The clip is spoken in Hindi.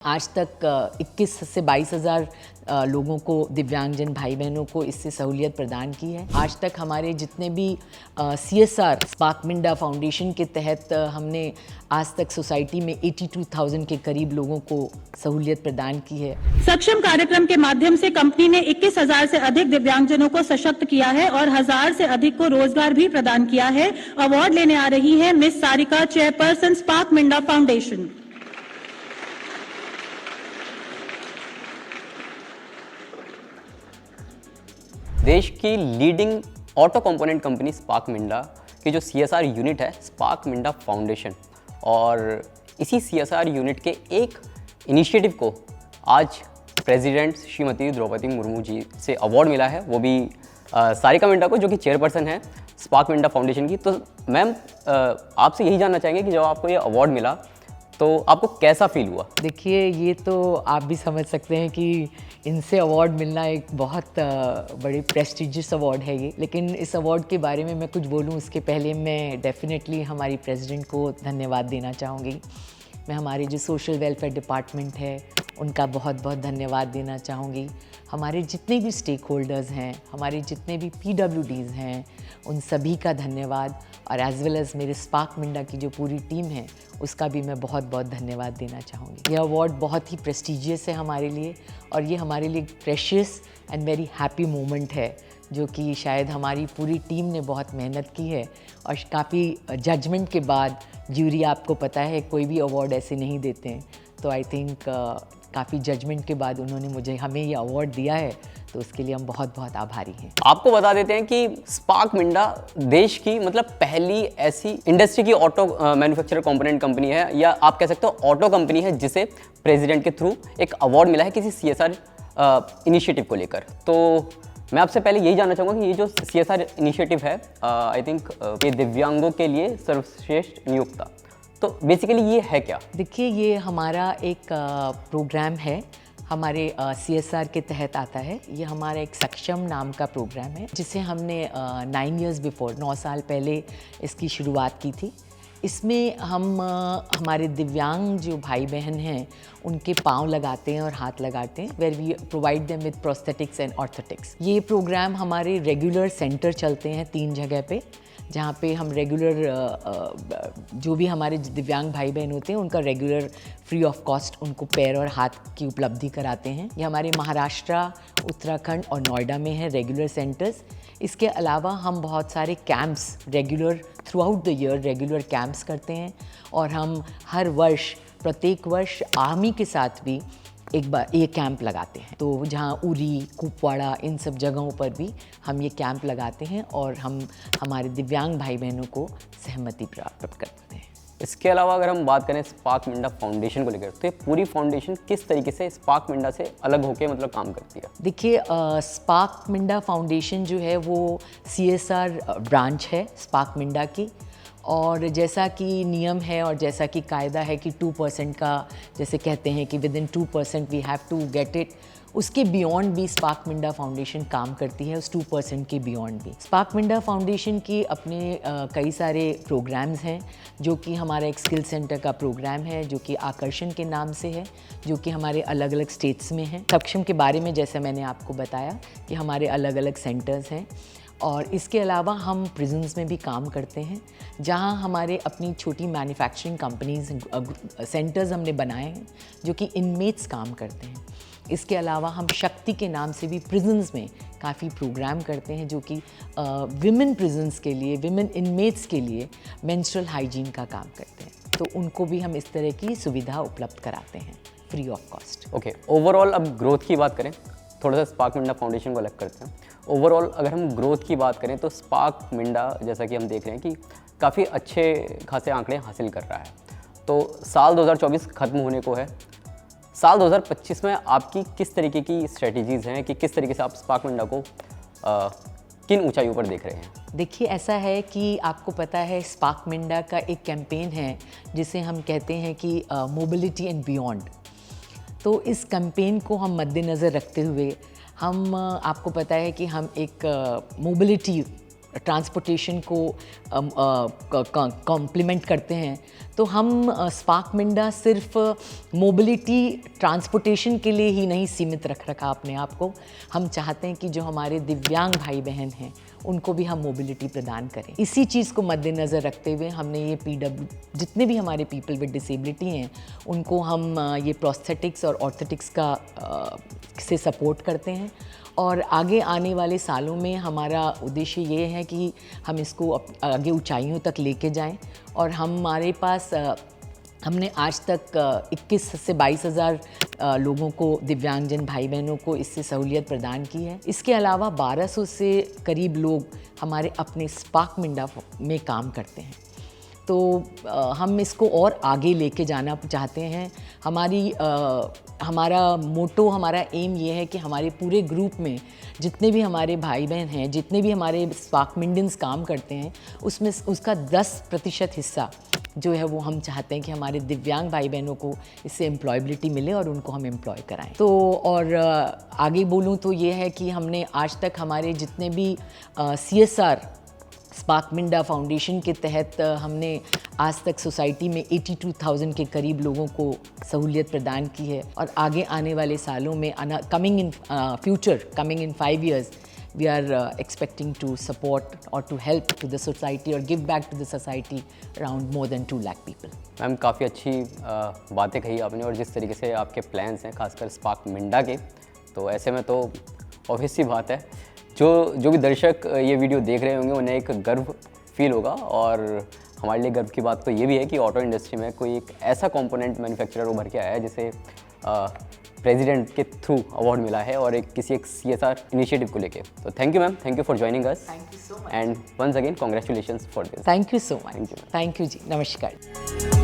आज तक 21 से 22 हज़ार लोगों को, दिव्यांगजन भाई बहनों को इससे सहूलियत प्रदान की है। आज तक हमारे जितने भी CSR स्पार्क मिंडा फाउंडेशन के तहत हमने आज तक सोसाइटी में 82,000 के करीब लोगों को सहूलियत प्रदान की है। सक्षम कार्यक्रम के माध्यम से कंपनी ने 21,000 से अधिक दिव्यांगजनों को सशक्त किया है और 1,000 से अधिक को रोजगार भी प्रदान किया है। अवार्ड लेने आ रही है miss Sarika, chairperson spark Minda foundation. देश की leading auto component company spark Minda की जो CSR यूनिट है, स्पार्क मिंडा फाउंडेशन, और इसी CSR यूनिट के एक इनिशिएटिव को आज प्रेसिडेंट श्रीमती द्रौपदी मुर्मू जी से अवार्ड मिला है, वो भी सारिका मिंडा को, जो कि चेयरपर्सन है स्पार्क मिंडा फाउंडेशन की। तो मैम, आपसे यही जानना चाहेंगे कि जब आपको ये अवार्ड मिला तो आपको कैसा फील हुआ? देखिए, ये तो आप भी समझ सकते हैं कि इनसे अवार्ड मिलना एक बहुत बड़ी प्रेस्टिजियस अवार्ड है ये। लेकिन इस अवार्ड के बारे में मैं कुछ बोलूँ उसके पहले मैं डेफिनेटली हमारी प्रेसिडेंट को धन्यवाद देना चाहूँगी। मैं हमारे जो सोशल वेलफेयर डिपार्टमेंट है उनका बहुत बहुत धन्यवाद देना चाहूँगी। हमारे जितने भी स्टेक होल्डर्स हैं, हमारे जितने भी PWDs हैं, उन सभी का धन्यवाद, और एज़ वेल एज़ मेरे स्पार्क मिंडा की जो पूरी टीम है उसका भी मैं बहुत बहुत धन्यवाद देना चाहूँगी। ये अवार्ड बहुत ही प्रेस्टिजियस है हमारे लिए, और ये हमारे लिए precious and very happy moment है, जो कि शायद हमारी पूरी टीम ने बहुत मेहनत की है। और काफ़ी जजमेंट के बाद, ज्यूरी आपको पता है कोई भी अवार्ड ऐसे नहीं देते हैं, तो आई थिंक काफ़ी जजमेंट के बाद उन्होंने हमें ये अवार्ड दिया है, तो उसके लिए हम बहुत बहुत आभारी हैं। आपको बता देते हैं कि स्पार्क मिंडा देश की पहली ऐसी इंडस्ट्री की ऑटो मैन्युफैक्चरर कंपोनेंट कंपनी है, या आप कह सकते हो ऑटो कंपनी है, जिसे प्रेसिडेंट के थ्रू एक अवार्ड मिला है किसी CSR इनिशिएटिव को लेकर। तो मैं आपसे पहले यही जानना चाहूँगा कि ये जो CSR इनिशिएटिव है, आई थिंक ये दिव्यांगों के लिए सर्वश्रेष्ठ नियोक्ता, तो बेसिकली ये है क्या? देखिए, ये हमारा एक प्रोग्राम है, हमारे CSR के तहत आता है। ये हमारा एक सक्षम नाम का प्रोग्राम है, जिसे हमने 9 years बिफोर, 9 साल पहले इसकी शुरुआत की थी। इसमें हम हमारे दिव्यांग जो भाई बहन हैं उनके पाँव लगाते हैं और हाथ लगाते हैं, where we provide them with prosthetics and orthotics. ये प्रोग्राम हमारे रेगुलर सेंटर चलते हैं 3 जगह पे, जहाँ पे हम रेगुलर जो भी हमारे दिव्यांग भाई बहन होते हैं उनका रेगुलर फ्री ऑफ कॉस्ट उनको पैर और हाथ की उपलब्धि कराते हैं। ये हमारे महाराष्ट्र, उत्तराखंड और नोएडा में है रेगुलर सेंटर्स। इसके अलावा हम बहुत सारे camps regular through out the year regular camps करते हैं, और हम हर वर्ष, प्रत्येक वर्ष आर्मी के साथ भी एक बार ये कैंप लगाते हैं। तो जहाँ उरी, कुपवाड़ा, इन सब जगहों पर भी हम ये कैंप लगाते हैं, और हम हमारे दिव्यांग भाई बहनों को सहमति प्राप्त करते हैं। इसके अलावा अगर हम बात करें स्पार्क मिंडा फाउंडेशन को लेकर, तो ये पूरी फाउंडेशन किस तरीके से स्पार्क मिंडा से अलग होकर काम करती है? देखिए, स्पार्क मिंडा फाउंडेशन जो है वो CSR ब्रांच है स्पार्क मिंडा की, और जैसा कि नियम है और जैसा कि कायदा है कि 2% का, जैसे कहते हैं कि within 2% we have to get it, उसके बियॉन्ड भी स्पार्क मिंडा फाउंडेशन काम करती है, उस 2% के बियॉन्ड भी। स्पार्क मिंडा फाउंडेशन की अपने कई सारे प्रोग्राम्स हैं, जो कि हमारा एक स्किल सेंटर का प्रोग्राम है जो कि आकर्षण के नाम से है, जो कि हमारे अलग अलग स्टेट्स में है। सक्षम के बारे में जैसे मैंने आपको बताया कि हमारे अलग अलग सेंटर्स हैं, और इसके अलावा हम प्रिजन्स में भी काम करते हैं, जहां हमारे अपनी छोटी मैन्युफैक्चरिंग कंपनीज सेंटर्स हमने बनाए हैं जो कि इनमेट्स काम करते हैं। इसके अलावा हम शक्ति के नाम से भी प्रिजन्स में काफ़ी प्रोग्राम करते हैं, जो कि विमेन प्रिजन्स के लिए, विमेन इनमेट्स के लिए मेंस्ट्रुअल हाइजीन का काम करते हैं। तो उनको भी हम इस तरह की सुविधा उपलब्ध कराते हैं free of cost. Okay, overall अब ग्रोथ की बात करें, थोड़ा सा स्पार्क मिंडा फाउंडेशन को अलग करते हैं। ओवरऑल अगर हम ग्रोथ की बात करें तो स्पार्क मिंडा, जैसा कि हम देख रहे हैं कि काफ़ी अच्छे खासे आंकड़े हासिल कर रहा है। तो साल 2024 खत्म होने को है, साल 2025 में आपकी किस तरीके की स्ट्रेटजीज़ हैं कि किस तरीके से आप स्पार्क मिंडा को किन ऊंचाइयों पर देख रहे हैं? देखिए, ऐसा है कि आपको पता है स्पार्क मिंडा का एक कैंपेन है जिसे हम कहते हैं कि मोबिलिटी एंड बियॉन्ड। तो इस कैंपेन को हम मद्देनज़र रखते हुए हम, आपको पता है कि हम एक मोबिलिटी ट्रांसपोर्टेशन को कॉम्प्लीमेंट करते हैं, तो हम स्पार्क मिंडा सिर्फ मोबिलिटी ट्रांसपोर्टेशन के लिए ही नहीं सीमित रखा अपने आप को। हम चाहते हैं कि जो हमारे दिव्यांग भाई बहन हैं उनको भी हम मोबिलिटी प्रदान करें। इसी चीज़ को मद्देनज़र रखते हुए हमने ये जितने भी हमारे पीपल विद डिसेबिलिटी हैं उनको हम ये प्रोस्थेटिक्स और ऑर्थोटिक्स से सपोर्ट करते हैं। और आगे आने वाले सालों में हमारा उद्देश्य ये है कि हम इसको आगे ऊंचाइयों तक लेके जाएं। और हमारे पास हमने आज तक 21 से 22 हज़ार लोगों को, दिव्यांगजन भाई बहनों को इससे सहूलियत प्रदान की है। इसके अलावा 1200 से करीब लोग हमारे अपने स्पार्क मिंडा में काम करते हैं। तो हम इसको और आगे लेके जाना चाहते हैं। हमारा मोटो, हमारा एम ये है कि हमारे पूरे ग्रुप में जितने भी हमारे भाई बहन हैं, जितने भी हमारे स्पार्क मिंडन्स काम करते हैं, उसमें उसका 10% हिस्सा जो है वो हम चाहते हैं कि हमारे दिव्यांग भाई बहनों को इससे एम्प्लॉयबिलिटी मिले और उनको हम एम्प्लॉय कराएं। तो और आगे बोलूं तो ये है कि हमने आज तक हमारे जितने भी CSR स्पार्क मिंडा फाउंडेशन के तहत हमने आज तक सोसाइटी में 82,000 के करीब लोगों को सहूलियत प्रदान की है। और आगे आने वाले सालों में coming in 5 years we are expecting to support or to help to the society or give back to the society around more than 2 lakh people. Ma'am काफ़ी अच्छी बातें कही आपने, और जिस तरीके से आपके प्लान्स हैं खासकर स्पार्क मिंडा के, तो ऐसे में तो ऑब्वियस सी बात है जो भी दर्शक ये वीडियो देख रहे होंगे उन्हें एक गर्व फील होगा। और हमारे लिए गर्व की बात तो ये भी है कि ऑटो इंडस्ट्री में कोई एक ऐसा कंपोनेंट मैन्युफैक्चरर उभर के आया है जिसे प्रेसिडेंट के थ्रू अवार्ड मिला है, और किसी एक CSR इनिशिएटिव को लेके। तो thank you ma'am, thank you for joining us. Thank you so much. And once again congratulations for this. Thank you so much. Thank you. Thank you जी, नमस्कार।